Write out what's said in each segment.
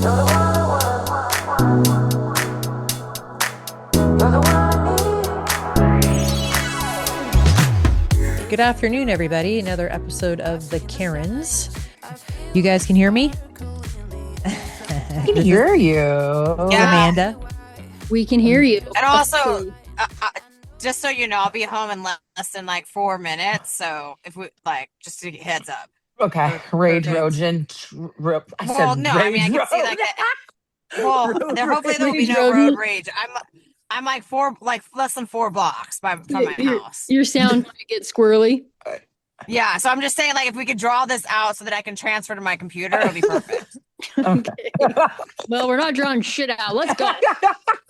Good afternoon, everybody. Another episode of The Karens. You guys can hear me? I can hear you. Yeah. Amanda. We can hear you. And also, just so you know, I'll be home in less than like 4 minutes. So if we just to get heads up. Okay. Rage Rogan. Well, no, I mean I can see like that. Well, hopefully there will be no road rage. I'm like less than 4 blocks from my house. Your sound might get squirrely. Yeah, so I'm just saying, like, if we could draw this out so that I can transfer to my computer, it'll be perfect. Okay. Well, we're not drawing shit out. Let's go.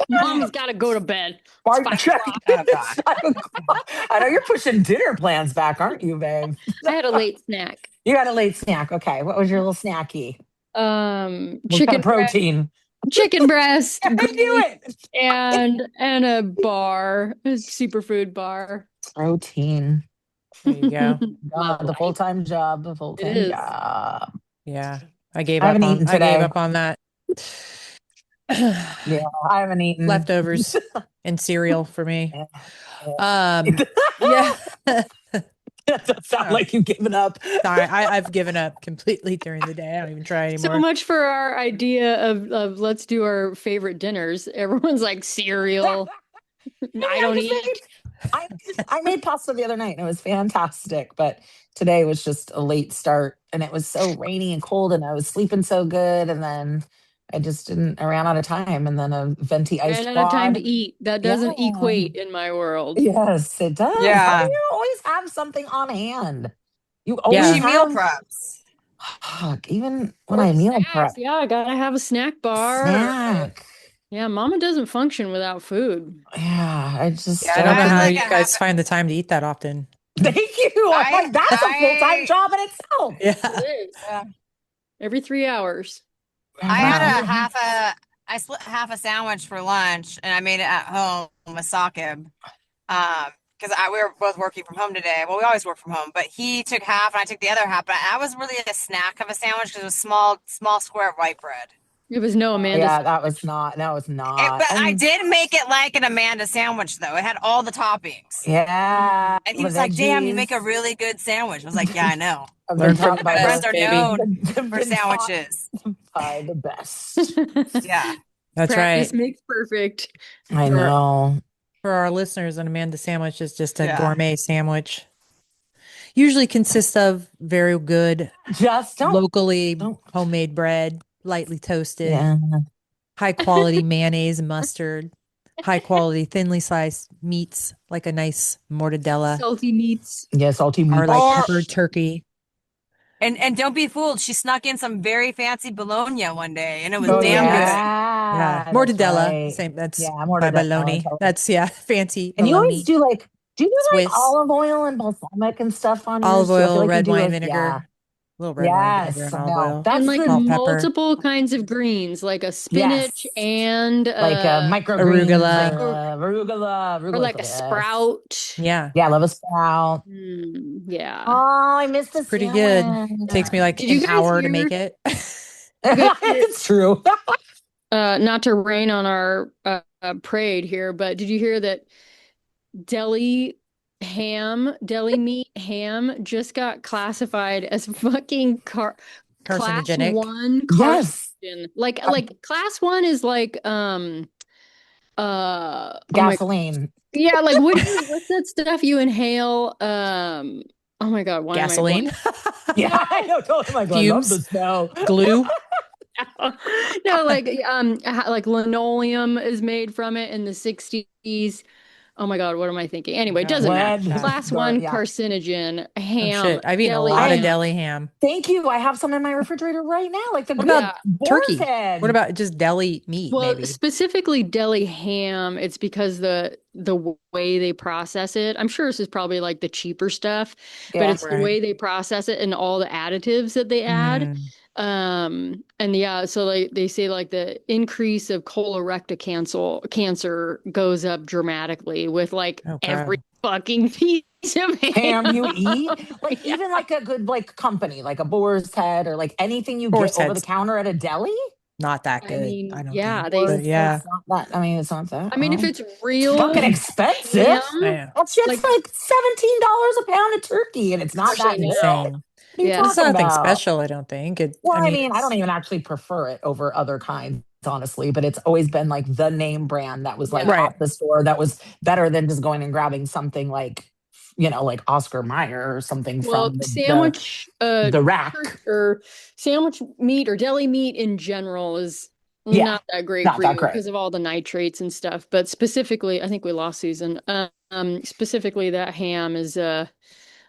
Mama's got to go to bed. Oh, I know you're pushing dinner plans back, aren't you, babe? I had a late snack. You had a late snack. Okay. What was your little snacky? Chicken protein. Chicken breast. I knew it. And a bar, a superfood bar. Protein. There you go. The full-time job. The full-time job. Yeah. I gave up on that. Yeah, I haven't eaten. Leftovers and cereal for me. Yeah. That does sound like you've given up. Sorry, I've given up completely during the day. I don't even try anymore. So much for our idea of let's do our favorite dinners. Everyone's like cereal. I don't eat. I made pasta the other night and it was fantastic, but today was just a late start and it was so rainy and cold and I was sleeping so good and then I ran out of time and then a venti ice ran out of time to eat. That doesn't equate in my world. Yes, it does. Yeah. How do you always have something on hand? You always meal preps. Even when I meal prep. Yeah, I gotta have a snack bar. Snack. Yeah, Mama doesn't function without food. Yeah, I don't know how you guys find the time to eat that often. Thank you. That's a full-time job in itself. Yeah. It is. Yeah. Every 3 hours. I had I split half a sandwich for lunch and I made it at home with Sakib. Because we were both working from home today. Well, we always work from home, but he took half and I took the other half. But I was really a snack of a sandwich because it was small square of white bread. It was no Amanda. Yeah, that was not. But I did make it like an Amanda sandwich, though. It had all the toppings. Yeah. And he was like, damn, you make a really good sandwich. I was like, yeah, I know. My friends are known for sandwiches. By the best. Yeah. That's Practice right. makes perfect. I know. For our listeners, an Amanda sandwich is just a gourmet sandwich. Usually consists of very good, locally homemade bread, lightly toasted, high quality mayonnaise and mustard, high quality thinly sliced meats like a nice mortadella, salty meats. Yeah, salty meats. Or like peppered turkey. And don't be fooled. She snuck in some very fancy bologna one day, and it was damn good. Yeah, mortadella. Right. Same. That's by bologna. That's fancy. And bologna. you always do like Swiss. olive oil and balsamic and stuff on olive yours? oil, red wine vinegar. Yeah. A little red wine vinegar and olive oil. That's like multiple pepper. kinds of greens, like a spinach and like a arugula. Arugula, or like a sprout. Yeah, I love a sprout. Yeah. Oh, I miss this. Pretty good. Takes me like an hour to make it. It's true. Not to rain on our parade here, but did you hear that deli meat ham just got classified as fucking carcinogenic. Class 1 carcinogen. Yes. Like class 1 is like gasoline. Yeah, like what's that stuff you inhale? Oh my god, gasoline. Yeah, I know. Totally. My god, I love the smell. Glue. No, like linoleum is made from it in the 60s. Oh my god, what am I thinking? Anyway, it doesn't matter. Class 1 carcinogen ham. Oh, shit. I've eaten a lot of deli ham. Thank you. I have some in my refrigerator right now. Like the what about turkey? Head. What about just deli meat? Well, maybe? Specifically deli ham. It's because the way they process it. I'm sure this is probably like the cheaper stuff, but it's the way they process it and all the additives that they add. And so they say like the increase of colorectal cancer goes up dramatically with like every fucking piece of ham you eat. Like even like a good like company, like a boar's head or like anything you get over the counter at a deli. not that I good. mean, I don't yeah, think. they. But yeah. It's not that. I mean, it's not that. I mean, if it's real fucking expensive. ham, Yeah. That shit's like like $17 a pound of turkey, and it's not that especially good. now. What Insane. are you Yeah. It's talking nothing about? special, I don't think. Well, I mean, mean, I don't even actually prefer it over other kinds, honestly, but it's always been like the name brand that was like Yeah. right. at the store that was better than just going and grabbing something like, like Oscar Mayer or something Well, from sandwich the rack. or sandwich meat or deli meat in general is Yeah, not that great not for that you great. because of all the nitrates and stuff. But specifically, I think we lost Susan. Specifically, that ham is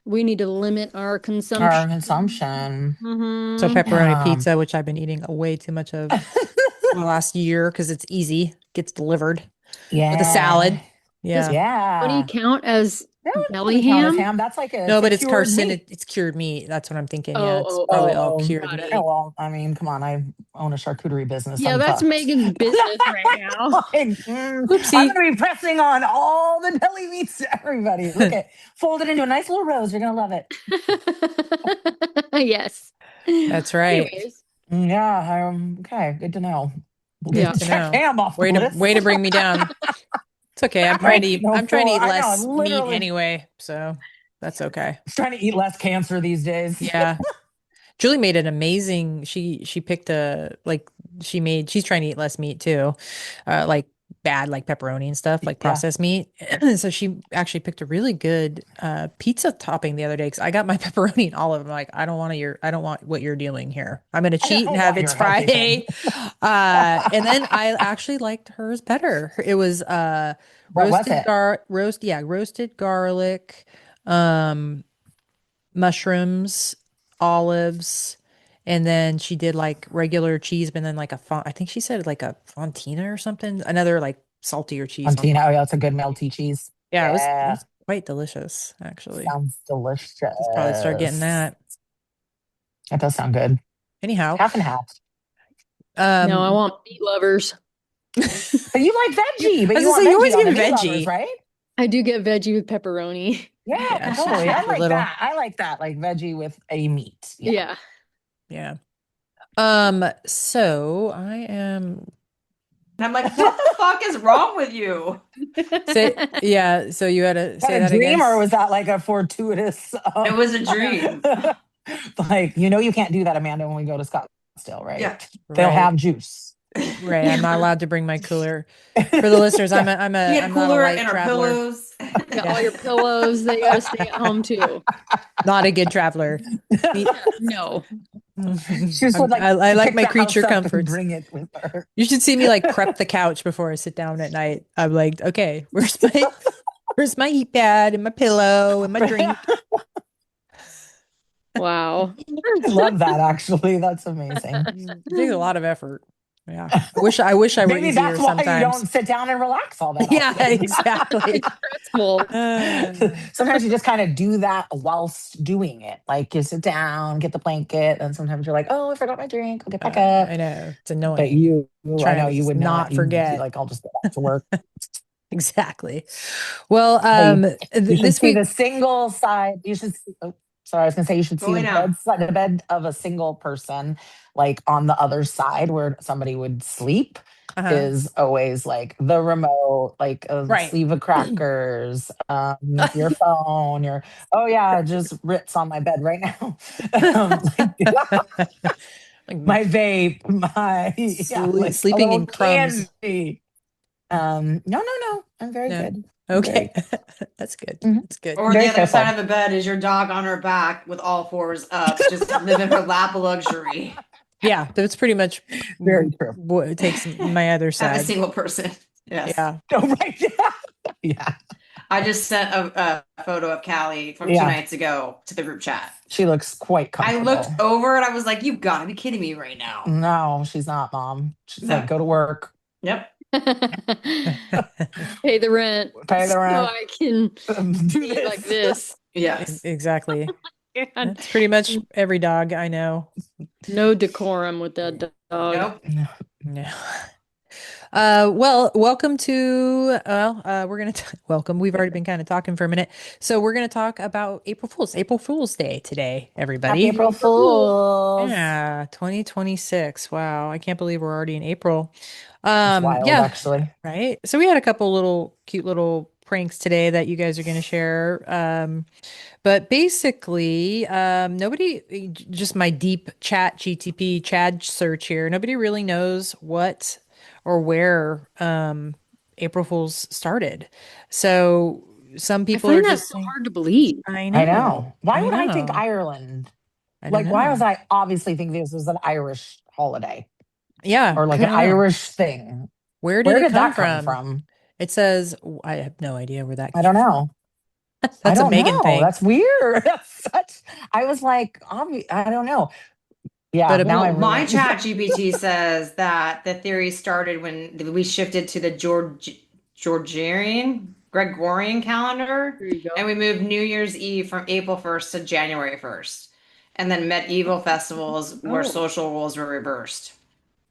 we need to limit our consumption. Our consumption. So Mhm. pepperoni pizza, which I've been eating way too much of for the last year because it's easy, gets delivered Yeah. with a salad. Yeah. What do you Yeah. count as That would belly count as ham? ham. That's like No, but it's cured carcin. meat. It's cured meat. That's what I'm thinking. Yeah, it's Oh, probably all Oh, cured got it. meat. well, I mean, come on. I own a charcuterie business. Yeah, I'm that's fucked. Megan's business right now. Like, I'm Oopsie. going to be pressing on all the deli meats to everybody. Look at fold it into a nice little rose. You're going to love it. Yes. That's right. Anyways. Yeah. Okay. Good to know. Yeah. Good to Check know. ham off the list. Way to bring me down. It's okay. I'm trying to eat. I'm trying to eat less meat anyway, so that's okay. I'm trying to eat less cancer these days. Yeah. Julie made an amazing. She picked she's trying to eat less meat too, like bad like pepperoni and stuff like processed meat. So she actually picked a really good pizza topping the other day because I got my pepperoni and olive. I'm like, I don't want what you're doing here. I'm gonna cheat and have it's Friday. And then I actually liked hers better. It was roasted garlic, mushrooms, olives, and then she did like regular cheese, but then like I think she said like a fontina or something, another like saltier cheese. Fontina, yeah, it's a good melty cheese. Yeah, it was quite delicious, actually. Sounds delicious. Let's probably start getting that. That does sound good. Anyhow, half and half. No, I want meat lovers. But you like veggie, but you always get veggie, lovers, right? I do get veggie with pepperoni. Yeah, totally. I like that. I like that, like veggie with a meat. Yeah. So I am. And I'm like, what the fuck is wrong with you? So you had to say that dream, again? or was that like a fortuitous? It was a dream. Like, you can't do that, Amanda, when we go to Scottsdale, right? Yeah. They'll have juice. Right, I'm not allowed to bring my cooler. For the listeners, I'm not a light traveler. Pillows. All your pillows, they gotta stay at home too. Not a good traveler. No. I like my creature comforts. Bring it with her. You should see me like prep the couch before I sit down at night. I'm like, okay, where's my heat pad and my pillow and my drink? Wow. I love that, actually. That's amazing. It takes a lot of effort. Yeah. I wish I were Maybe easier that's why sometimes. you don't sit down and relax all that. Yeah, exactly. Sometimes you just kind of do that whilst doing it. Like you sit down, get the blanket, and sometimes you're like, oh, I forgot my drink. I'll get back up. I know. It's annoying. But I know you would not forget. Like, I'll just go back to work. Exactly. Well, this week the single side, you should see, sorry, I was gonna say you should see the bed of a single person, like on the other side where somebody would sleep, is always like the remote, like a sleeve of crackers, your phone, just Ritz on my bed right now. My vape, sleeping in crumbs. Candy. No. I'm very good. Okay. That's good. Mm-hmm. That's good. Or the other side of the bed is your dog on her back with all fours up, just living her lap of luxury. Yeah, that's pretty much very true. What it takes my other side. I'm a single person. Yes. Yeah. Oh, right. Yeah. I just sent a photo of Callie from 2 nights ago to the group chat. She looks quite comfortable. I looked over and I was like, you've got to be kidding me right now. No, she's not, Mom. She's like, go to work. Yep. Pay the rent. So I can do this like this. Yes. Exactly. That's pretty much every dog I know. No decorum with that dog. Nope. No. Well, welcome to, we're going to welcome. We've already been kind of talking for a minute. So we're going to talk about April Fool's Day today, Happy everybody. April Fools. Yeah, 2026. Wow. I can't believe we're already in April. It's wild, Yeah, actually. right. So we had a couple little cute little pranks today that you guys are going to share. But basically, just my deep chat GTP Chad search here, nobody really knows what or where April Fools started. So some I people are find that just so saying, hard to believe. I I know, know. Why I would I think know, Ireland? I don't Like, why was know. I obviously think this was an Irish holiday Yeah, or I like an don't know. Irish thing? Where did Where it did come that come from? from? It says, I have no idea where that I came don't know. from. I That's a don't Megan know. thing. That's weird. I was like, I don't know. Yeah, But now I Well, my really. chat GPT says that the theory started when we shifted to the Gregorian calendar, There you and go. we moved New Year's Eve from April 1st to January 1st. And then medieval festivals where Oh, social rules were reversed.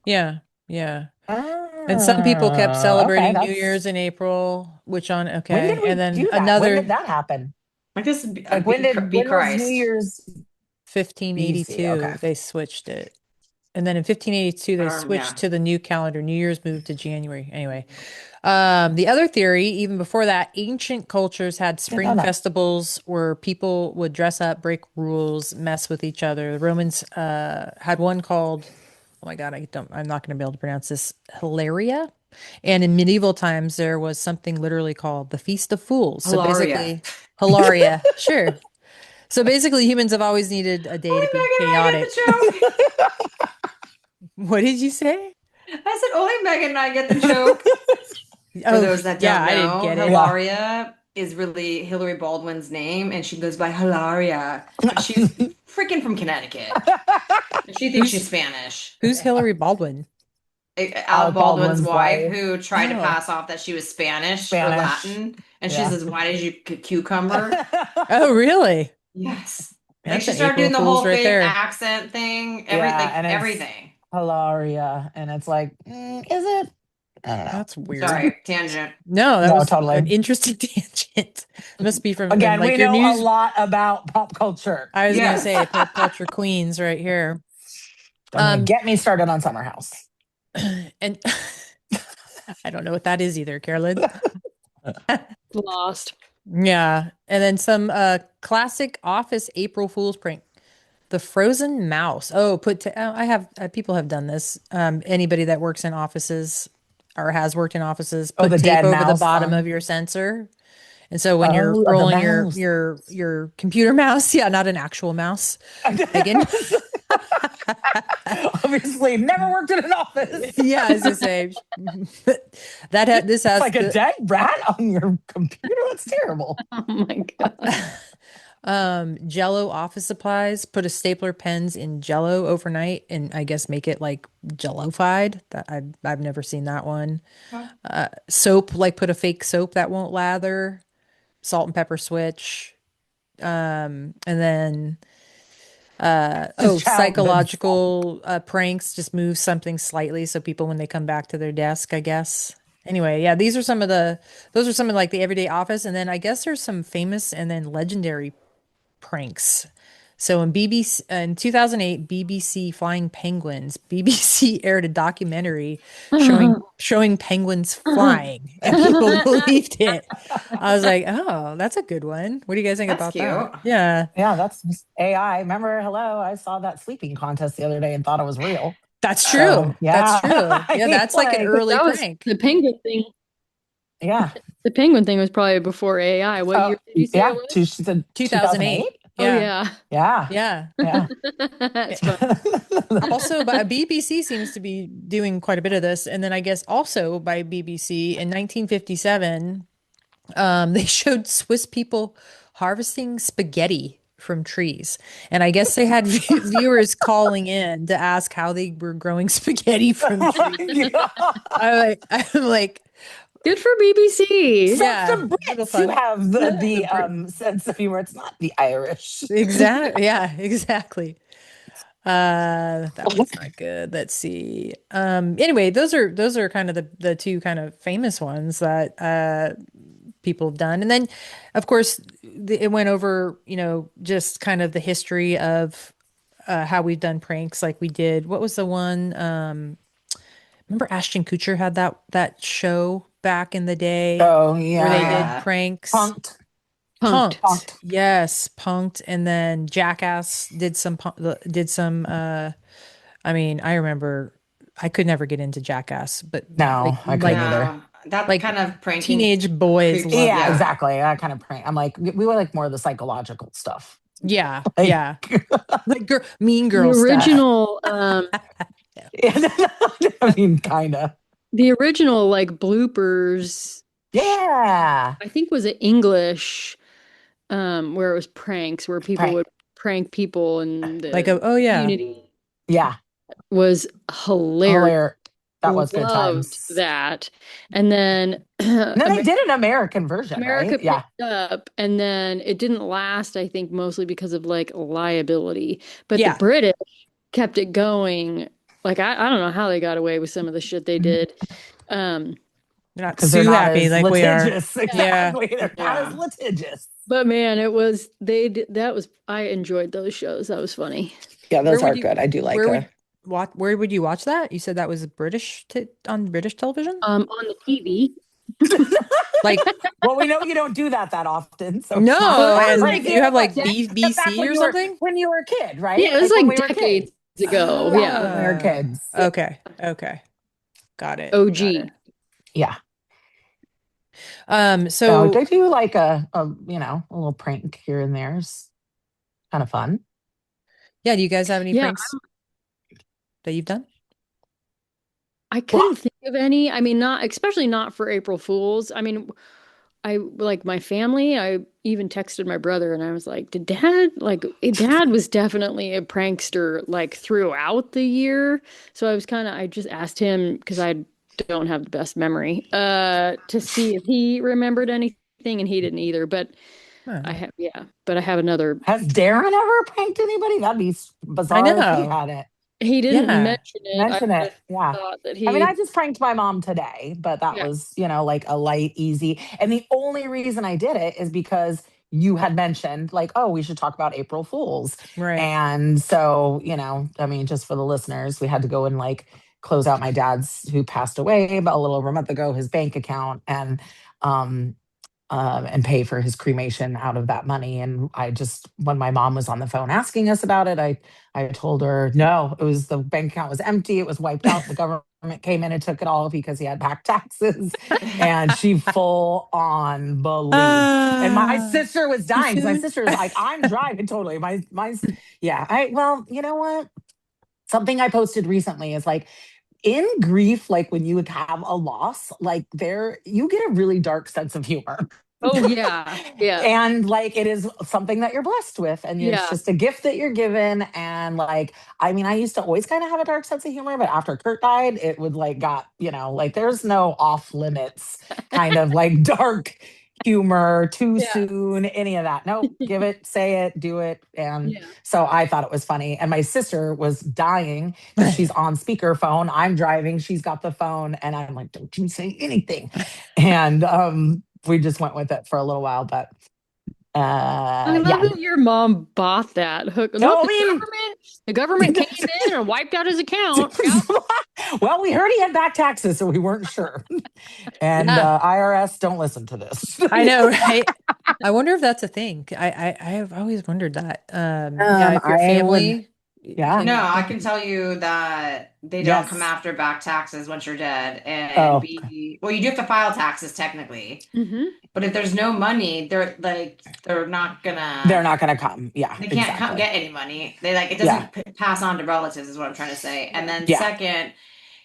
yeah, yeah. And some people kept okay. celebrating New Year's That's in April, when did okay. And we then do that? When did another that happen? Like this Like be when was New Christ. Year's BC? 1582, Okay. they switched it. And then in 1582, they switched Yeah. to the new calendar. New Year's moved to January. Anyway, the other theory, even before that, ancient cultures had Didn't know spring that. festivals where people would dress up, break rules, mess with each other. The Romans had one called, oh my God, I'm not going to be able to pronounce this, Hilaria. And in medieval times, there was something literally called the Feast of Fools. So Hilaria. basically, Hilaria, sure. So basically, humans have always needed a day Only to be Megan and I get chaotic. the joke. What did you say? I said only Megan and I get the joke. For Oh, those that yeah, don't I didn't know, get it. Yeah. Hilaria is really Hillary Baldwin's name, and she goes by Hilaria. But she's freaking from Connecticut. And she thinks she's Who's Spanish. who's Hillary Baldwin? Alec Alec Baldwin's Baldwin's wife, wife, who tried to Oh, pass off that she was Spanish or Spanish. Latin, and she Yeah. says, "Why did you cucumber?" oh, really? Yes. Like That's she an started April doing the Fool's whole right fake there. accent thing, Yeah, and it's everything. Hilaria, and it's like, is it? I don't know. That's weird. Sorry, tangent. No, that No, was an totally. interesting tangent. Must be from Again, we like your know a news. lot about pop culture. I was gonna Yes. say pop culture queens right here. Don't even Um, get me started on Summer House. and I don't know what that is either, Carolyn. Lost. Yeah, and then some classic office April Fool's prank. The frozen mouse. Oh, I have people have done this. Anybody that works in offices or has worked in offices, Oh, put the tape dead over the mouse bottom of song. your sensor. And so when you're Oh, the rolling mouse. your computer mouse, yeah, not an actual mouse, Megan. Obviously, never worked in an office. Yeah, I was gonna say this It's has like a dead rat on your computer. That's terrible. Oh my God. Jello office supplies. Put a stapler pens in Jello overnight, and I guess make it like Jello-fied. That I've never seen that one. Soap, like put a fake soap that won't lather. Salt and pepper switch. And then Just childhood stuff. psychological pranks. Just move something slightly so people when they come back to their desk, I guess. Anyway, yeah, those are some of like the everyday office, and then I guess there's some famous and then legendary pranks. So in 2008, BBC Flying Penguins, BBC aired a documentary showing penguins flying, and people believed it. I was like, "Oh, that's a good one. What do you guys think That's about cute. that?" Yeah, Yeah, that's just AI. Remember, hello, I saw that sleeping contest the other day and thought it was real. that's So true. That's yeah, true. I Yeah, mean, that's like an like, early That was prank. the penguin thing. yeah, The penguin thing was probably before AI. What year did you say it yeah. was? She said 2008. 2008. Oh Yeah, yeah. Yeah, yeah. yeah. That's fun. Also, but BBC seems to be doing quite a bit of this, and then I guess also by BBC in 1957. They showed Swiss people harvesting spaghetti from trees. And I guess they had viewers calling in to ask how they were growing spaghetti from Oh trees. my God. I'm like, Good for BBC. So it's yeah, the a little Brits who fun. have The the sense of humor. It's not the Irish. exactly, yeah, exactly. That was not good. Let's see. Anyway, those are kind of the two kind of famous ones that people have done. And then of course it went over, just kind of the history of how we've done pranks like we did. What was the one? Remember Ashton Kutcher had that show back in the day Oh where they yeah. did pranks. Punked. Punked. Yes, Punked. And then Jackass did some I mean, I remember I could never get into Jackass, but No, I couldn't either. That like kind of pranking teenage boys creeps. love Yeah, it. exactly. That kind of prank. I'm like, we were like more of the psychological stuff. Yeah, Like, yeah. Like mean The girl stuff. original, I mean, kind of. the original like bloopers, Yeah. I think was it English, where it was pranks, where people Prank. would prank people in Like the oh yeah. community Yeah. was hilarious. Hilarious. That was good Loved times. that. And then And then they did an American version, America right? Yeah. picked up, and then it didn't last, I think, mostly because of like liability. But the Yeah. British kept it going. Like I don't know how they got away with some of the shit they did. They're not Because too they're not happy as like we are. litigious. Exactly. Yeah. They're not as litigious. But man, I enjoyed those shows. That was funny. Yeah, those Where are would you- good. I do like where would you watch that? You said that was British on British television? On the TV. Like, well, we know you don't do that often. So no, and like, you have like back BC when or you were- something? when you were a kid, right? Yeah, it was when like we were decades kids. ago. Yeah. When we were kids. Okay. Got it. OG. Got it. Yeah. So they do like a little prank here and there. It's kind of fun. yeah, do you guys have any pranks that you've done? I couldn't think of any. I mean, especially not for April Fools. I mean, I like my family. I even texted my brother and I was like, Dad was definitely a prankster like throughout the year. So I just asked him because I don't have the best memory, to see if he remembered anything, and he didn't either. But I have another. Has Darren ever pranked anybody? That'd be bizarre. I know. If he had it. He didn't mention it. Yeah. I mean, I just pranked my mom today, but that was, like a light, easy. And the only reason I did it is because you had mentioned, like, oh, we should talk about April Fools. Right. And so, I mean, just for the listeners, we had to go and like close out my dad's, who passed away about a little over a month ago, his bank account, and pay for his cremation out of that money. And when my mom was on the phone asking us about it, I told her, no, it was the bank account was empty. It was wiped out. The government came in and took it all because he had back taxes. And she full on believed. And my sister was dying. My sister was like, I'm driving totally. Well, you know what? Something I posted recently is like, in grief, like when you would have a loss, like you get a really dark sense of humor. Oh yeah. Yeah. And like it is something that you're blessed with, and it's just a gift that you're given. And like, I mean, I used to always kind of have a dark sense of humor, but after Kurt died, it would like like there's no off limits kind of like dark humor too soon, any of that. No, give it, say it, do it. And so I thought it was funny. And my sister was dying because she's on speakerphone. I'm driving, she's got the phone, and I'm like, don't you say anything. And we just went with it for a little while, but I love that your mom bought that hook. No, Look, the government came in and wiped out his account. Well, we heard he had back taxes, so we weren't sure. And IRS, don't listen to this. I know, right? I wonder if that's a thing. I have always wondered that. If your family. No, I can tell you that they don't come after back taxes once you're dead. And well, you do have to file taxes technically. Mm-hmm. But if there's no money, they're not gonna come. Yeah. They can't come get any money. It doesn't pass on to relatives is what I'm trying to say. And then second,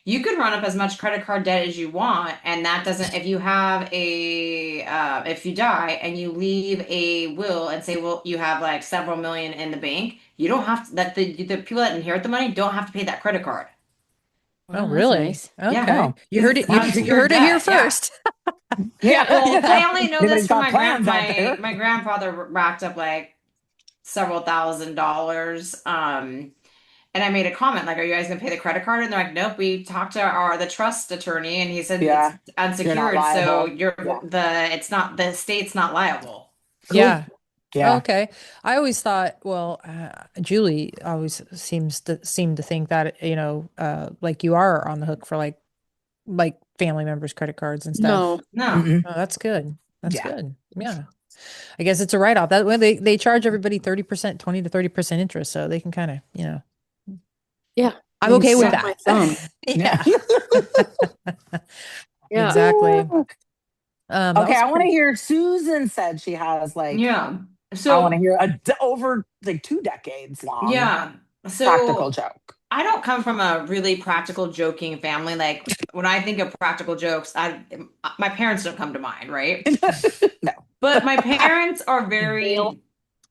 you could run up as much credit card debt as you want, and that doesn't. If you have if you die and you leave a will and say, well, you have like several million in the bank, you don't have to. That the people that inherit the money don't have to pay that credit card. Oh, really? Nice. Okay. Yeah. You heard it. You heard it here first. Well, I only know this from my my grandfather racked up like several $1,000s. And And I made a comment like, "Are you guys gonna pay the credit card?" And they're like, "Nope. We talked to the trust attorney, and he said Yeah. it's unsecured, so it's not the state's not liable." Cool. Yeah. Yeah. Okay. I always thought, well, Julie always seemed to think that, like you are on the hook for like family members' credit cards and stuff. No. Oh, that's good. That's Yeah. good. Yeah. I guess it's a write-off. That way they charge everybody 30%, 20 to 30% interest, so they can kind of, Yeah. I'm okay with Suck my that. thumb. Yeah. Yeah. Exactly. Okay, I want to hear. Susan said she has like, Yeah. I So want to hear over like 2 decades long yeah. So practical joke. I don't come from a really practical joking family. Like when I think of practical jokes, my parents don't come to mind, right? No. But my parents are very,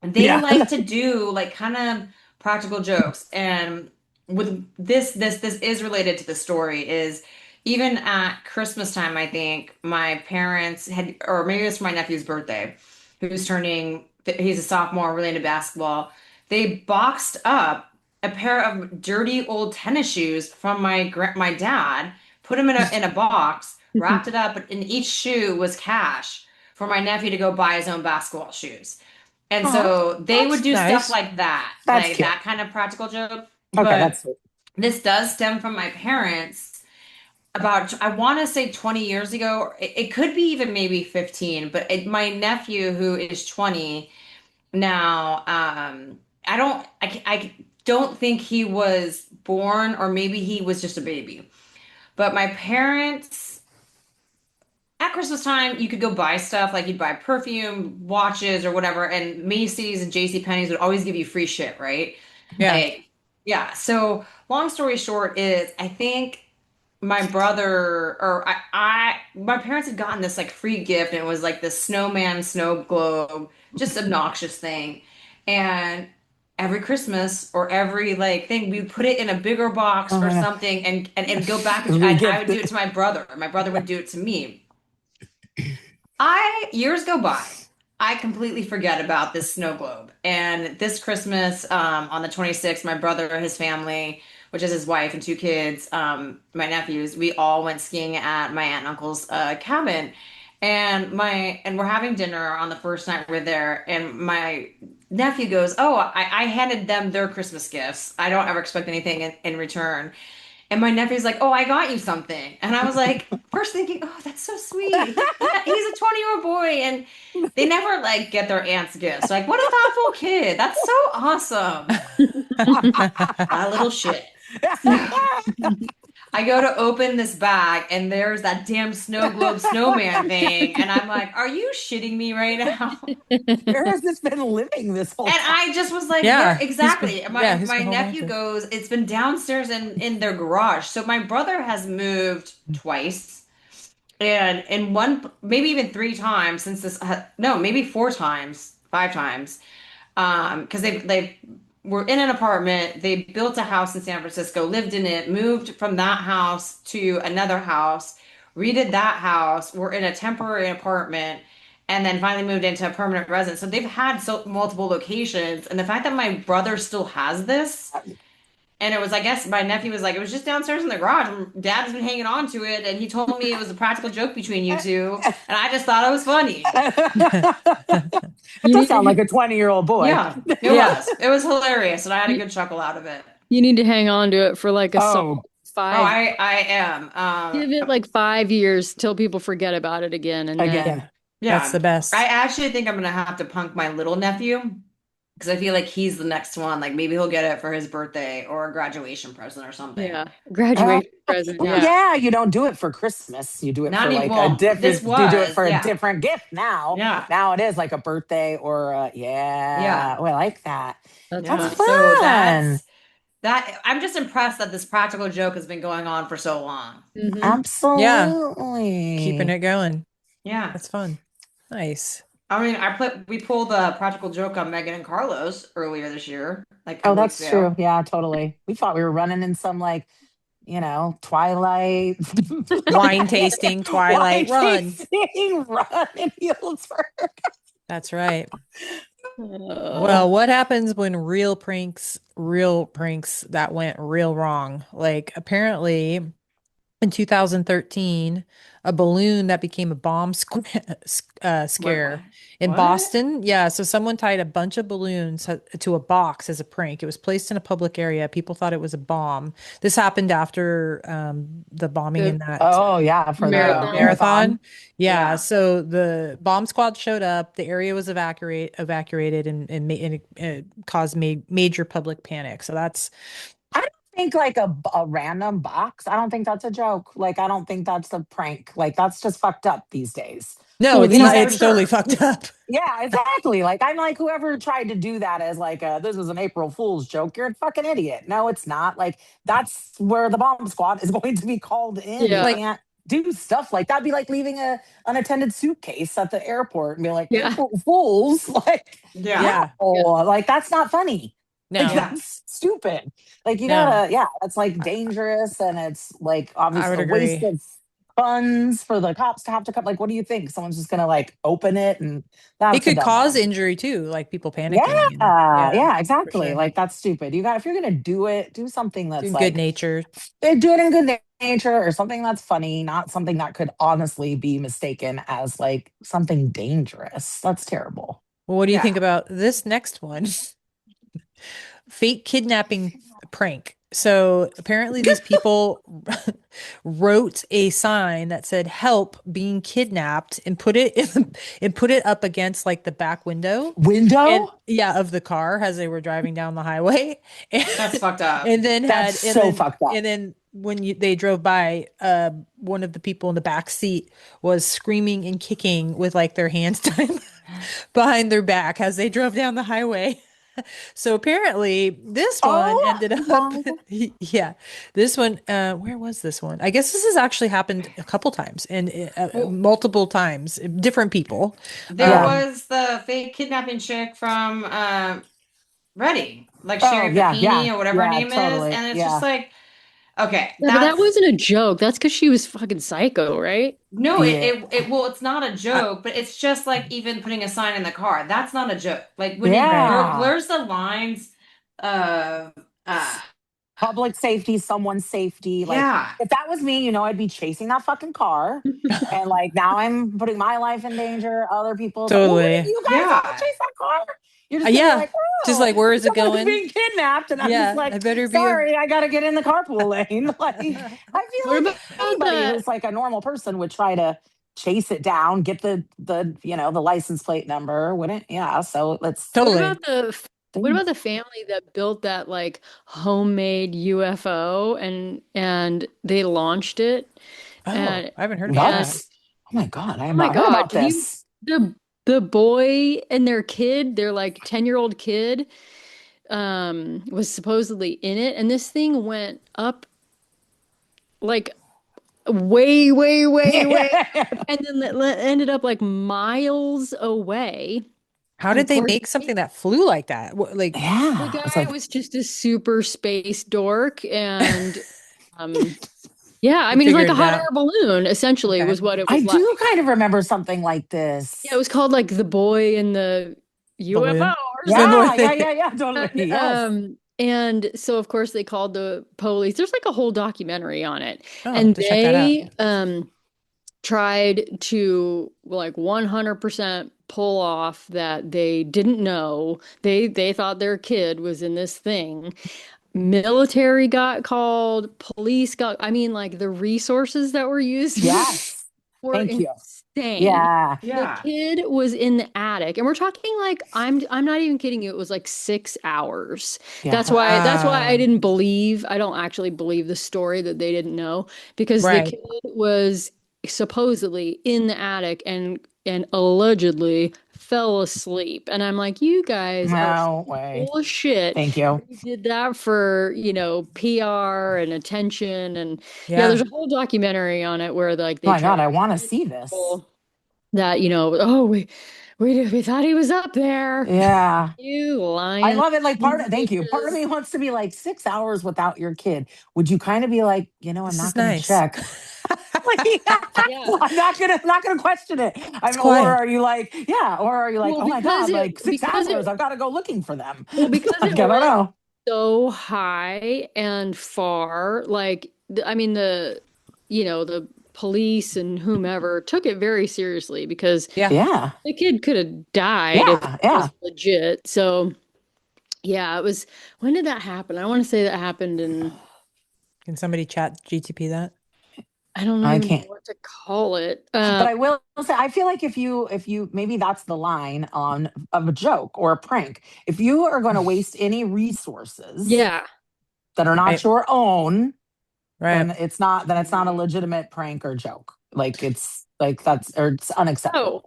they Yeah. like to do like kind of practical jokes. And with this is related to the story is even at Christmas time, I think my parents had, or maybe it was for my nephew's birthday, he's a sophomore, really into basketball. They boxed up a pair of dirty old tennis shoes from my dad, put them in a box, wrapped it up, and each shoe was cash for my nephew to go buy his own basketball shoes. And so they would do stuff like that, That's like cute. that kind of practical joke. Okay, But that's sweet. this does stem from my parents about, I want to say 20 years ago. It could be even maybe 15, but my nephew, who is 20 now, I don't think he was born, or maybe he was just a baby. But my parents, at Christmas time, you could go buy stuff like you'd buy perfume, watches, or whatever, and Macy's and J.C. Penney's would always give you free shit, right? Yeah. Like, yeah. So long story short is, I think my brother or my parents had gotten this like free gift, and it was like this snowman snow globe, just obnoxious thing. And every Christmas or every like thing, we put it in a bigger box or something, and go back. I would do it to my brother. My brother would do it to me. Years go by. I completely forget about this snow globe. And this Christmas, on the 26th, my brother, his family, which is his wife and 2 kids, my nephews, we all went skiing at my aunt and uncle's cabin. And we're having dinner on the first night we're there. And my nephew goes, "Oh, I handed them their Christmas gifts. I don't ever expect anything in return." And my nephew's like, "Oh, I got you something." And I was like, first thinking, "Oh, that's so sweet." He's a 20-year-old boy, and they never like get their aunt's gifts. Like, what a thoughtful kid. That's so awesome. A little shit. I go to open this bag, and there's that damn snow globe snowman thing. And I'm like, "Are you shitting me right now?" Where has this been living this whole time? And I just was like, Yeah, "Where exactly?" My been nephew goes, "It's been downstairs in their garage." So my brother has moved twice, and in one, maybe even 3 times since this. No, maybe 4 times, 5 times, because they were in an apartment. They built a house in San Francisco, lived in it, moved from that house to another house, redid that house. We're in a temporary apartment, and then finally moved into a permanent residence. So they've had multiple locations, and the fact that my brother still has this, and it was, I guess my nephew was like, "It was just downstairs in the garage, and Dad's been hanging on to it, and he told me it was a practical joke between you two," and I just thought it was funny. It does sound like a 20-year-old boy. Yeah, it was hilarious, and I had a good chuckle out of it. You need to hang on to it for like a solid 5. Oh, I am. Give it like 5 years till people forget about it again, and then yeah, that's the best. I actually think I'm gonna have to punk my little nephew, because I feel like he's the next one. Like maybe he'll get it for his birthday or a graduation present or something. Yeah, graduation present. Yeah, you don't do it for Christmas. You do it for like a different. You do it for a different gift now. Yeah, now it is like a birthday or yeah. Oh, I like that. That's fun. So that I'm just impressed that this practical joke has been going on for so long. Mm-hmm. Absolutely, keeping it going. Yeah, that's fun. Nice. I mean, we pulled a practical joke on Megan and Carlos earlier this year. Like, oh, that's true. Yeah, totally. We thought we were running in some like, Twilight wine tasting, Twilight run in Healdsburg. That's right. Well, what happens when real pranks that went real wrong? Like apparently in 2013, a balloon that became a Wait, scare in what? Boston. Yeah, so someone tied a bunch of balloons to a box as a prank. It was placed in a public area. People thought it was a bomb. This happened after the bombing in The that Oh yeah, for the marathon. marathon. marathon. Yeah, Yeah. so the bomb squad showed up. The area was evacuated and it caused major public panic. So that's I don't think like a random box. I don't think that's a joke. Like I don't think that's a prank. Like that's just fucked up these days. no, Well, it's You not. know, For It's totally sure. fucked up. yeah, exactly. Like I'm like whoever tried to do that as like this is an April Fool's joke. You're a fucking idiot. No, it's not. Like that's where the bomb squad is going to be called in. You Yeah. Like can't do stuff like that. Be like leaving a unattended suitcase at the airport and be like Yeah. April Fools. Like Yeah. no, yeah, like that's not funny. Like no, Yeah. that's stupid. Like you no, gotta, yeah, that's like I, dangerous and it's like I obviously would a waste agree. of funds for the cops to have to come. Like, what do you think? Someone's just gonna like open it and It that's a could dumb cause one. injury too, like people Yeah, panicking and yeah, yeah, for exactly. sure. Like that's stupid. You got if you're gonna do it, do something that's Doing good like nature. do it in good nature or something that's funny, not something that could honestly be mistaken as like something dangerous. That's terrible. Well, what do you Yeah. think about this next one? Fake kidnapping prank. So apparently these people wrote a sign that said "Help being kidnapped" and put it up against like the back window and Window? yeah of the car as they were driving down the highway. That's And, fucked up. and then That's had so fucked up. and then when they drove by, one of the people in the back seat was screaming and kicking with like their hands tied behind their back as they drove down the highway. So apparently this one Oh ended up, my yeah, this one, where was this one? I guess this has actually happened a couple times and Well, multiple times, different people. there yeah. Um, was the fake kidnapping chick from Reading, like Oh Sherry yeah, Papini yeah, or whatever her yeah, name is, totally. and it's just Yeah. like, okay, Yeah, but that that's wasn't a joke. That's because she was fucking psycho, right? no, Yeah. well, it's not a I, joke, but it's just like even putting a sign in the car. That's not a joke. Like when it right. Yeah. blurs the lines of, uh, Public safety, someone's safety. Like, yeah, if that was me, I'd be chasing that fucking car. And like now I'm putting my life in danger. Other people's like, well, what did Totally. you guys all yeah, chase that car? You're just gonna be Yeah. like, Just oh, like, where is it someone's going? being kidnapped. And I'm just Yeah. I like, better be a, sorry, I gotta get in the carpool lane. Like, I feel What like about anybody that? who's like a normal person would try to chase it down, get the license plate number, wouldn't yeah. So let's What totally. about the family that built that like homemade UFO and they launched it Oh, and I haven't heard about and that. what? Oh my god, I oh have my not heard God, about did you this. the boy and their kid, their like 10-year-old kid, was supposedly in it, and this thing went up like way, way, way, way, and then ended up like miles away. How And did of they course, make something that flew like that? Like, the Yeah, it's guy like was just a super space dork, and um, yeah, I they mean, it's like figured a it hot air out. balloon, essentially, Okay. was what it I was like. do kind of remember something like Yeah, it this. was called like the boy in the UFO Balloon. or The something. boy. Yeah, yeah, yeah, yeah, totally. Yes. And so of course they called the police. There's like a whole documentary on it. Oh, I'll have And to check that out. they tried to like 100% pull off that they didn't know. They thought their kid was in this thing. Military got called, police got, I mean, like the resources that were used for this Yes. were Thank you. insane. Yeah. The yeah. kid was in the attic, and we're talking like I'm not even kidding you. It was like 6 hours. Yeah. That's why I Wow. didn't believe. I don't actually believe the story that they didn't know because the Right. kid was supposedly in the attic and allegedly fell asleep. And I'm like, you guys are No way. full of shit. Thank you. You did that for, PR and attention. And yeah, there's Yeah. a whole documentary on it where like Oh they my try God, to I want to convince see this. people that, oh, we thought he was up there. Yeah. You I lying love it. Like thank you. Part of bitches. me wants to be like 6 hours without your kid. Would you kind of be like, I'm This not is going to nice. check? I'm not gonna question it. Or are you like, oh my God, like 6 hours, I've got to go looking for them. Well, because I don't know. So high and far, like the police and whomever took it very seriously because Yeah. the kid could have died if it was legit. So yeah, it was. When did that happen? I want to say that happened in. Can somebody chat GTP that? I don't know what to call it. But I will say, I feel like if you maybe that's the line of a joke or a prank. If you are going to waste any resources, that are not your own, then it's not a legitimate prank or joke. Like it's unacceptable. Oh.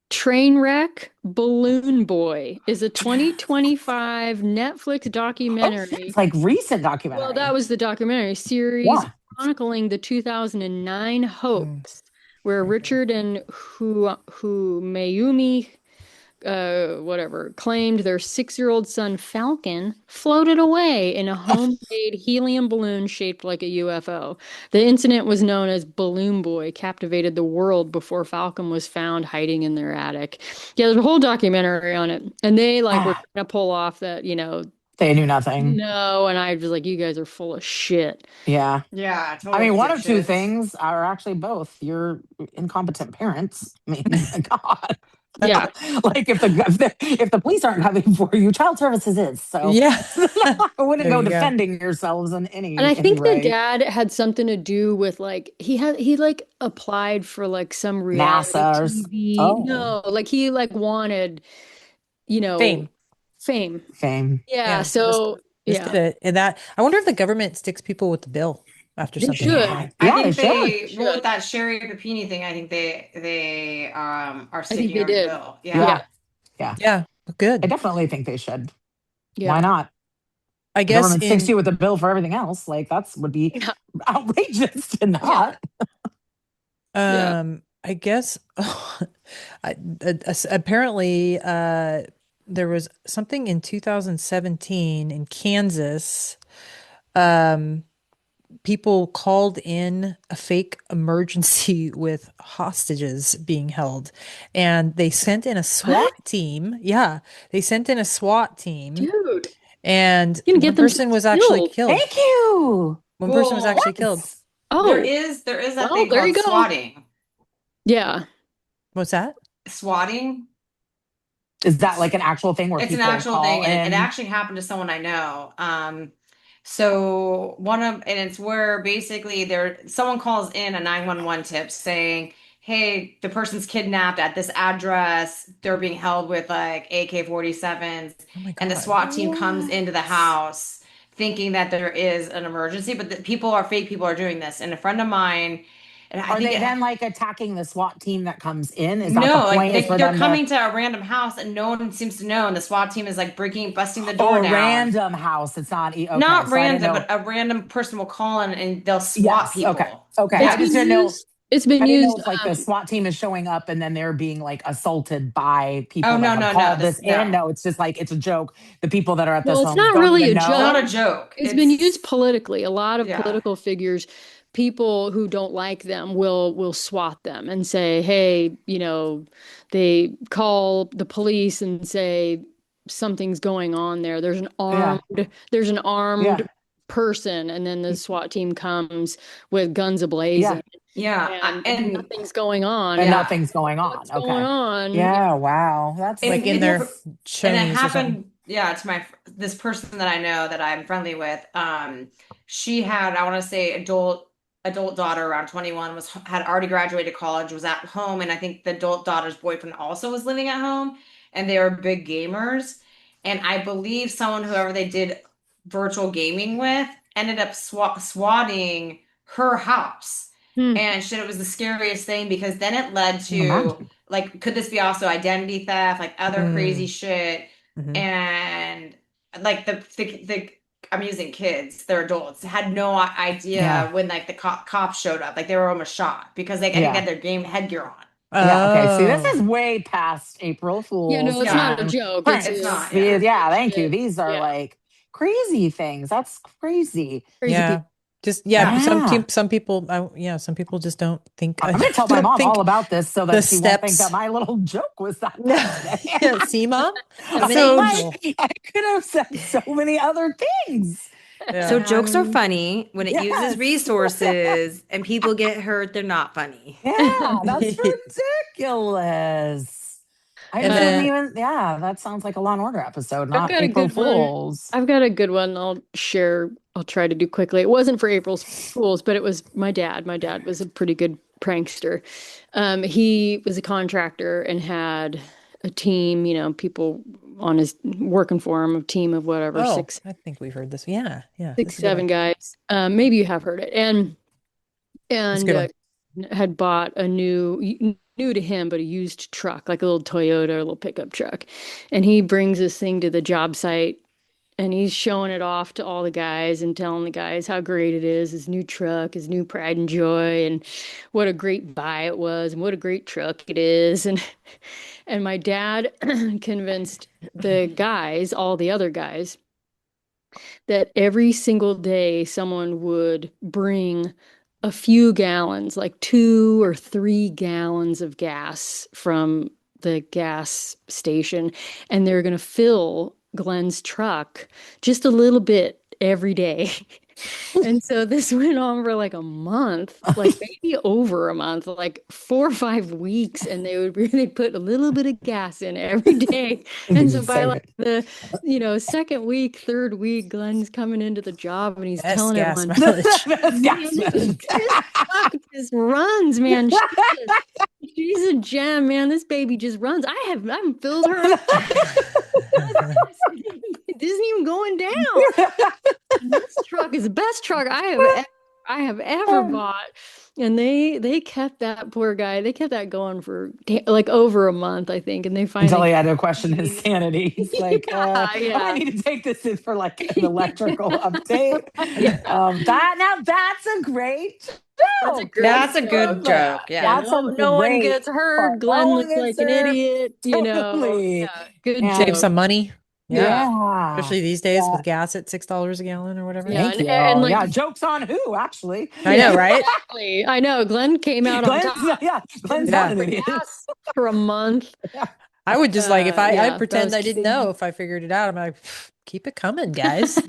Trainwreck Balloon Boy is a 2025 Netflix documentary. It's like recent documentary. Well, that was the documentary series chronicling the 2009 hoax where Richard and Mayumi claimed their 6-year-old son Falcon floated away in a homemade helium balloon shaped like a UFO. The incident was known as Balloon Boy, captivated the world before Falcon was found hiding in their attic. Yeah, there's a whole documentary on it. And they were trying to pull off that, they knew nothing. No, and I was like, you guys are full of shit. Yeah. Yeah. Totally one of two things, or actually both. You're incompetent parents. I mean, God. Yeah. Like if the police aren't coming for you, child services is. So I wouldn't go defending yourselves in any. And I think the dad had something to do with he applied for some reality TV. No, he wanted, fame. Yeah. So just did it. And that I wonder if the government sticks people with the bill after something. I think they should. Well, with that Sherry Papini thing, I think they are sticking her with the bill. Yeah. Good. I definitely think they should. Yeah. Why not? I guess government sticks you with the bill for everything else. Like would be outrageous to not. I guess apparently there was something in 2017 in Kansas. People called in a fake emergency with hostages being held, and they sent in a SWAT team. Yeah, they sent in a SWAT team. Dude. And one person was actually killed. Thank you. One person was actually killed. Oh, there is that thing called swatting. Yeah. What's that? Swatting. Is that like an actual thing where it's an actual thing? And it actually happened to someone I know. So it's where basically someone calls in a 911 tip saying, hey, the person's kidnapped at this address. They're being held with AK-47s. And the SWAT team comes into the house thinking that there is an emergency, but fake people are doing this. And a friend of mine, and are they then attacking the SWAT team that comes in? Is that the point? They're coming to a random house and no one seems to know. And the SWAT team is busting the door down. A random house. It's not not random, but a random person will call in and they'll SWAT people. Okay. I just didn't know. It's been used the SWAT team is showing up and then they're being assaulted by people. Oh, no. No, it's just it's a joke. The people that are at this home. It's not really a joke. It's not a joke. It's been used politically. A lot of political figures, people who don't like them will swat them and say, hey, they call the police and say something's going on there. There's an armed person, and then the SWAT team comes with guns ablazing. And nothing's going on. And nothing's going on. What's going on? Yeah, wow. That's in their and it happened. Yeah, to this person that I know that I'm friendly with. She had, I want to say, adult daughter around 21 had already graduated college, was at home, and I think the adult daughter's boyfriend also was living at home, and they were big gamers. And I believe whoever they did virtual gaming with ended up swatting her house. And it was the scariest thing because then it led to could this be also identity theft, other crazy shit? And the I'm using kids, they're adults, had no idea when the cops showed up. They were almost shot because they had their game headgear on. Okay. See, this is way past April Fool's. Yeah, no, it's not a joke. It's not. Yeah, thank you. These are crazy things. That's crazy. Yeah. Just some people some people just don't think. I'm gonna tell my mom all about this so that she won't think that my little joke was that bad. See, Mom? So I could have said so many other things. Yeah. So jokes are funny when it uses resources and people get hurt, they're not funny. Yeah, that's ridiculous. I didn't even. Yeah, that sounds like a Law and Order episode, not April Fools. I've got a good one. I'll share. I'll try to do quickly. It wasn't for April Fools, but it was my dad. My dad was a pretty good prankster. He was a contractor and had a team. People on his working for him, a team of whatever. I think we've heard this. Yeah. 6-7 guys. Maybe you have heard it. And had bought a new to him, but a used truck, like a little Toyota, a little pickup truck. And he brings this thing to the job site and he's showing it off to all the guys and telling the guys how great it is, his new truck, his new pride and joy, and what a great buy it was and what a great truck it is. And my dad convinced the guys, all the other guys, that every single day someone would bring a few gallons, like 2 or 3 gallons of gas from the gas station, and they're going to fill Glenn's truck just a little bit every day. And so this went on for like a month, like maybe over a month, like 4 or 5 weeks, and they'd put a little bit of gas in every day. And so by like the second week, third week, Glenn's coming into the job and he's telling everyone, this truck just runs, man. She's a gem, man. This baby just runs. I haven't filled her up. It isn't even going down. This truck is the best truck I have ever bought. And they kept that poor guy. They kept that going for like over a month, I think. And they finally until he had to question his sanity. He's like, I need to take this in for like an electrical update. That's a great. That's a good joke. Yeah. No one gets hurt. Glenn looks like an idiot. Totally. Good joke. Save some money. Yeah. Especially these days with gas at $6 a gallon or whatever. Thank you. And jokes on who, actually. I know, right? Exactly. I know. Glenn came out on top. Glenn's not an idiot. For a month. I would just if I pretend I didn't know if I figured it out. I'm like, keep it coming, guys.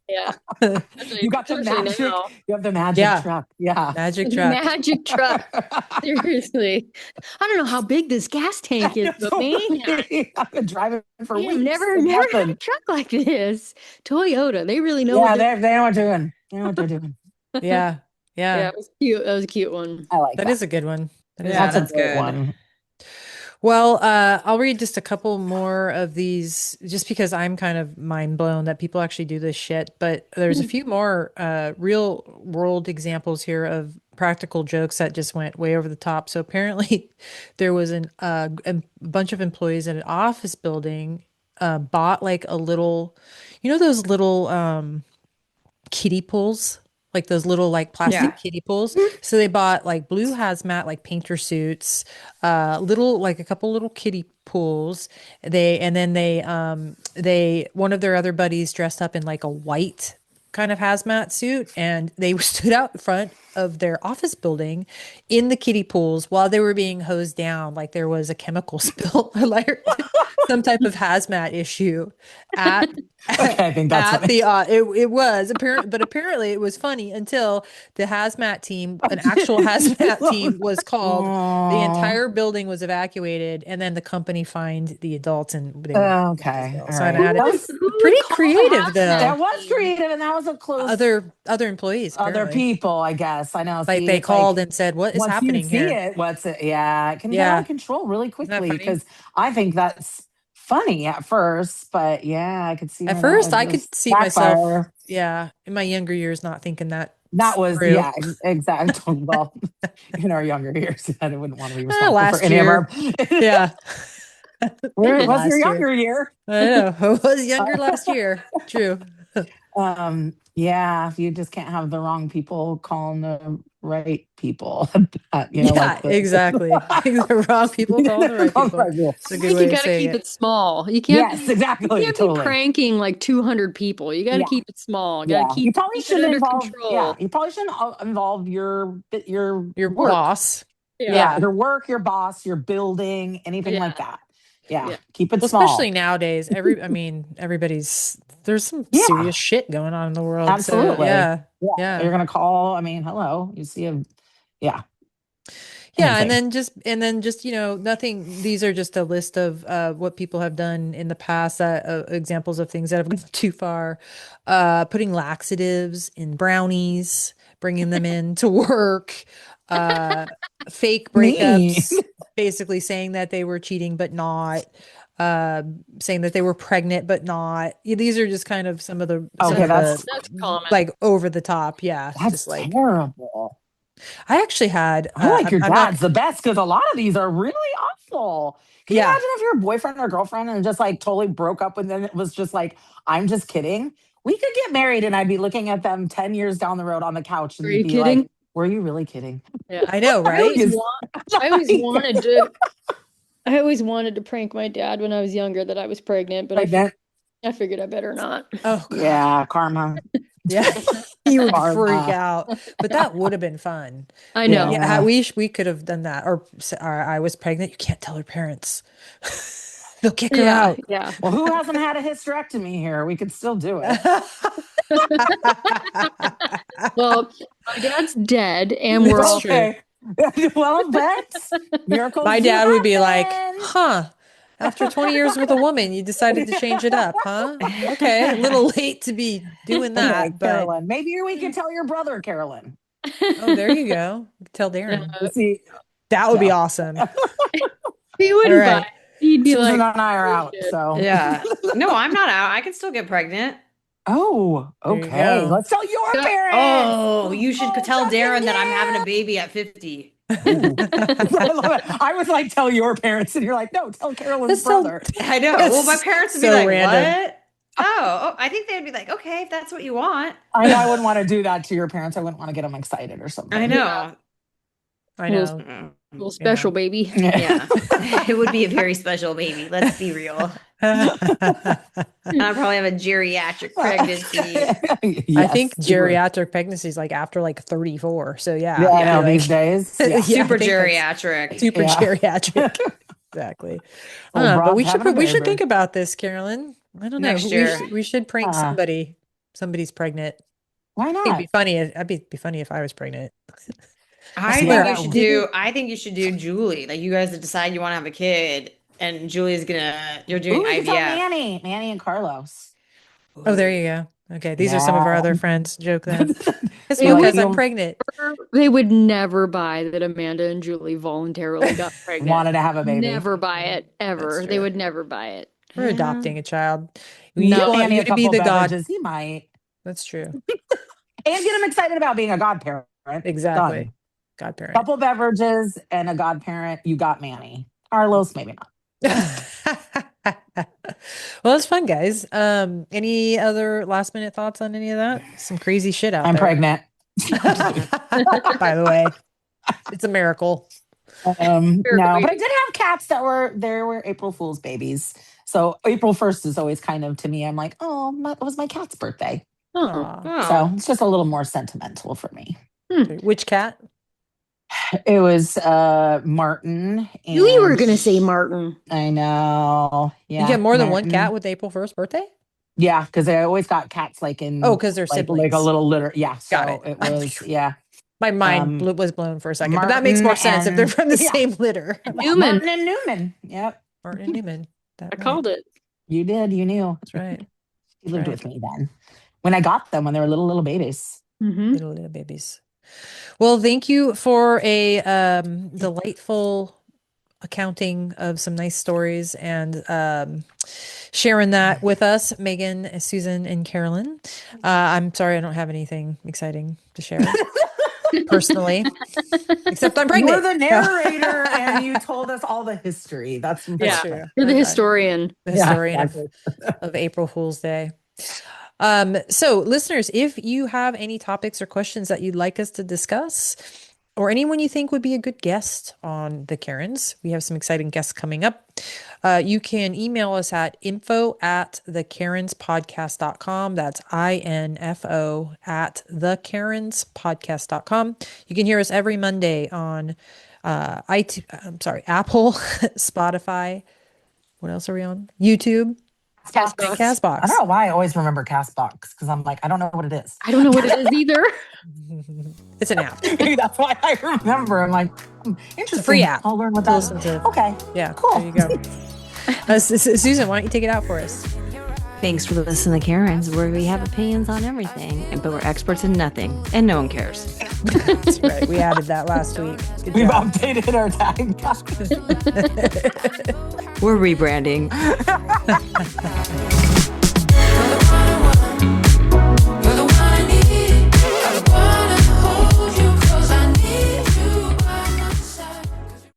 Yeah. You got the magic. You have the magic truck. Yeah. Magic truck. Magic truck. Seriously. I don't know how big this gas tank is, but man. I've been driving for weeks. Never had a truck like this. Toyota. They really know what they know what they're doing. They know what they're doing. Yeah. It was cute. That was a cute one. I like that. That is a good one. That's a good one. Well, I'll read just a couple more of these just because I'm kind of mind blown that people actually do this shit. But there's a few more real world examples here of practical jokes that just went way over the top. So apparently there was a bunch of employees in an office building bought like a little, those little kiddie pools? Like those little like plastic kiddie pools. So they bought like blue hazmat, like painter suits, a couple little kiddie pools. One of their other buddies dressed up in like a white kind of hazmat suit, and they stood out front of their office building in the kiddie pools while they were being hosed down, like there was a chemical spill or like some type of hazmat issue at I think that's at the it was apparently it was funny until the hazmat team, an actual hazmat team was called. The entire building was evacuated, and then the company fined the adults and they okay. So that was pretty creative though. That was creative, and that was a close other employees, other people, I guess. I know. Like they called and said, "What is happening here?" It can get out of control really quickly because I think that's funny at first, but I could see. At first, I could see myself, in my younger years, not thinking that. That was true. Exactly. Well, in our younger years, I wouldn't want to be responsible for any of our. Where was your younger year? I know. I was younger last year. True. Yeah, you just can't have the wrong people calling the right people. Exactly. The wrong people calling the right people. It's a good way you of got to saying keep it. it small. You Yes, you exactly, can't totally. be pranking like 200 people. You got to keep it small. You got to You probably keep it shouldn't under involve. Yeah, control. you probably shouldn't involve your work. Boss. Yeah, your work, your boss, your building, anything like that. Yeah, keep it small. Especially nowadays, everybody's there's some serious shit going on in the world. Absolutely. So, yeah. You're gonna call. I mean, hello. You see a Yeah, and then just nothing. These are just a list of what people have done in the past. Examples of things that have gone too far. Putting laxatives in brownies, bringing them in to work. Fake breakups, basically saying that they were cheating but not. Saying that they were pregnant but not. These are just kind of some of the that's common. like over the top. Yeah, that's just like terrible. I actually had. I like your dad's the best because a lot of these are really awful. Can you imagine if your boyfriend or girlfriend and just like totally broke up and then it was just like, I'm just kidding. We could get married and I'd be looking at them 10 years down the road on the couch and be kidding? like, were you really kidding? Yeah, I know, right? I always wanted to prank my dad when I was younger that I was pregnant, but I figured I better not. Oh, God. Yeah, karma. Yeah, he would freak out. But that would have been fun. I know. Yeah, we could have done that. Or I was pregnant. You can't tell her parents. They'll kick her out. Yeah. Well, who hasn't had a hysterectomy here? We could still do it. Well, my dad's dead, and we're all okay. Well, that's miracles. My dad would be like, "Huh? After 20 years with a woman, you decided to change it up, huh? Okay, a little late to be doing that, okay, but Carolyn, maybe we can tell your brother, Carolyn. Oh, there you go. Tell Darren. See, that would be awesome. He wouldn't buy it. He'd be Susan like, and I are out. So yeah, no, I'm not out. I can still get pregnant. Oh, okay. Let's tell your parents. Oh, you should tell Darren that I'm having a baby at 50. I love it. I was like, tell your parents, and you're like, no, tell Carolyn's brother. I know. Well, my parents would be like, random. What? Oh, I think they'd be like, okay, if that's what you want. I know I wouldn't want to do that to your parents. I wouldn't want to get them excited or something. I know. I know. Little special baby. Yeah. It would be a very special baby. Let's be real. And I'll probably have a geriatric pregnancy. Yes, I think geriatric pregnancy is like after like 34. So yeah, these days. Super geriatric. Super geriatric. Exactly. But we should think about this, Carolyn. I don't know. Next year. We should prank somebody. Somebody's pregnant. Why not? It'd be funny. It'd be funny if I was pregnant. I think you should do Julie. Like you guys decide you want to have a kid, and Julie's you're doing IVF. Manny and Carlos. Oh, there you go. Okay, these are some of our other friends. Joke then. It's because I'm pregnant. They would never buy that Amanda and Julie voluntarily got pregnant. Wanted to have a baby. Never buy it ever. They would never buy it. We're adopting a child. You want you to be the god. He might. That's true. And get him excited about being a godparent. Exactly. Done. Godparent. Couple beverages and a godparent. You got Manny. Carlos, maybe not. Well, it's fun, guys. Any other last minute thoughts on any of that? Some crazy shit out there. I'm pregnant. By the way, it's a miracle. No, but I did have cats that were April Fool's babies. So April 1st is always kind of, to me, I'm like, oh, it was my cat's birthday. So it's just a little more sentimental for me. Which cat? It was Martin. You were going to say Martin. I know. Yeah. You get more than one cat with April 1st birthday? Yeah, because I always got cats like in. Oh, because they're siblings. Like a little litter. Yeah. Got it was, yeah. My mind was blown for a second, but that makes more sense if they're from the same litter. Newman. Martin and Newman. Yep. Martin and Newman. I called it. You did. You knew. That's right. You lived with me then. When I got them, when they were little babies. Mm-hmm. Little babies. Well, thank you for a delightful accounting of some nice stories and sharing that with us, Megan, Susan, and Carolyn. I'm sorry I don't have anything exciting to share personally, except I'm pregnant. You're the narrator and you told us all the history. That's true. You're the historian. The historian of April Fool's Day. So listeners, if you have any topics or questions that you'd like us to discuss, or anyone you think would be a good guest on the Karens, we have some exciting guests coming up. You can email us at info@thekarenspodcast.com. That's INFO at thekarenspodcast.com. You can hear us every Monday on Apple, Spotify. What else are we on? YouTube. Castbox. I don't know why I always remember Castbox, because I'm like, I don't know what it is. I don't know what it is either. It's an app. Maybe that's why I remember. I'm like, interesting. It's a free app. I'll learn what that is. Okay. Yeah. Cool. There you go. Susan, why don't you take it out for us? Thanks for listening to Karens, where we have opinions on everything, but we're experts in nothing, and no one cares. That's right. We added that last week. We've updated our tag. We're rebranding.